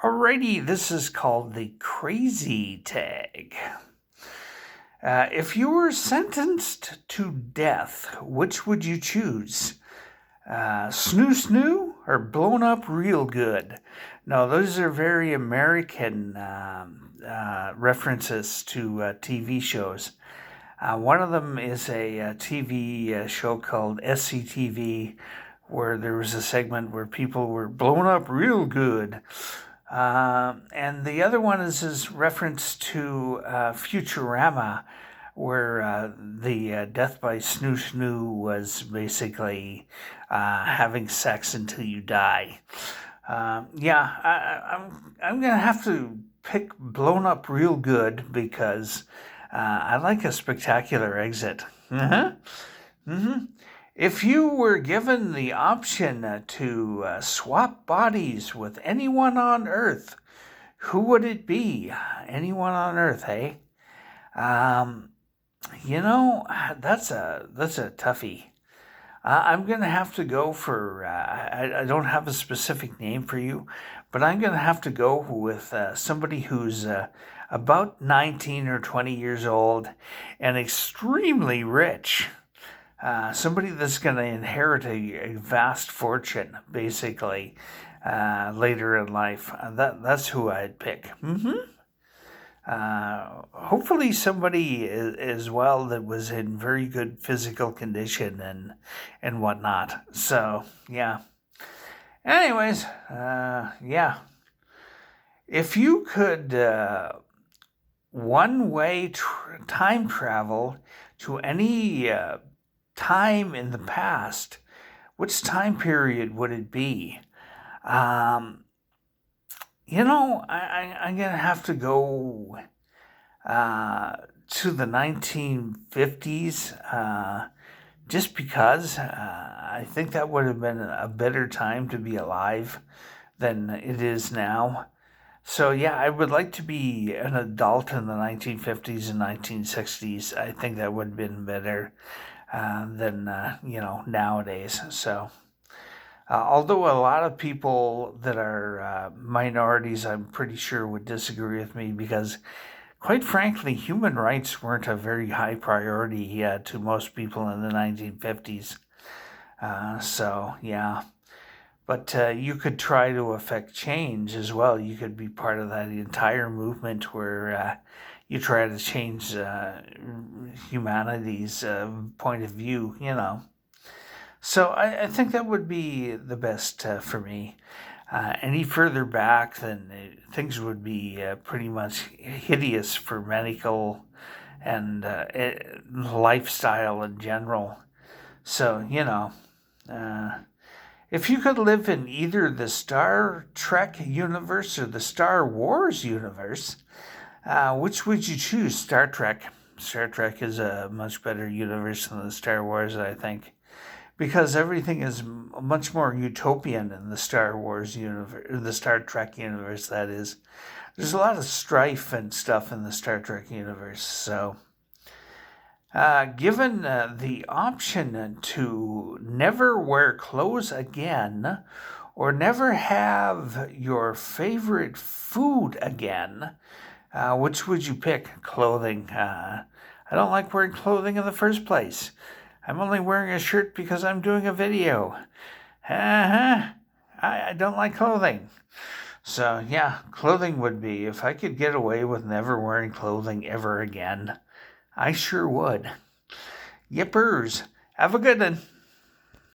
Alrighty, this is called the crazy tag. If you were sentenced to death, which would you choose? Snoo Snoo or blown up real good? No, those are very American references to TV shows. One of them is a TV show called SCTV, where there was a segment where people were blown up real good. And the other one is reference to Futurama, where the death by Snoo Snoo was basically having sex until you die. I'm gonna have to pick blown up real good because I like a spectacular exit. If you were given the option to swap bodies with anyone on Earth, who would it be? Anyone on Earth, hey? That's a toughie. I'm going to have to go for, I don't have a specific name for you, but I'm going to have to go with somebody who's about 19 or 20 years old and extremely rich. Somebody that's going to inherit a vast fortune, basically, later in life. That's who I'd pick. Hopefully somebody as well that was in very good physical condition and whatnot. So, yeah. Anyways, yeah. If you could one-way time travel to any time in the past, which time period would it be? I'm going to have to go to the 1950s just because I think that would have been a better time to be alive than it is now. So, yeah, I would like to be an adult in the 1950s and 1960s. I think that would have been better than nowadays. So, although a lot of people that are minorities, I'm pretty sure would disagree with me because, quite frankly, human rights weren't a very high priority to most people in the 1950s. So, yeah. But you could try to affect change as well. You could be part of that entire movement where you try to change humanity's point of view, So I think that would be the best for me. Any further back, then things would be pretty much hideous for medical and lifestyle in general. So, if you could live in either the Star Trek universe or the Star Wars universe, which would you choose? Star Trek. Star Trek is a much better universe than the Star Wars, I think, because everything is much more utopian in the Star Wars universe, the Star Trek universe, that is. There's a lot of strife and stuff in the Star Trek universe, so given the option to never wear clothes again or never have your favorite food again, which would you pick? Clothing. I don't like wearing clothing in the first place. I'm only wearing a shirt because I'm doing a video. I don't like clothing. So, yeah, clothing would be, if I could get away with never wearing clothing ever again, I sure would. Yippers. Have a good one.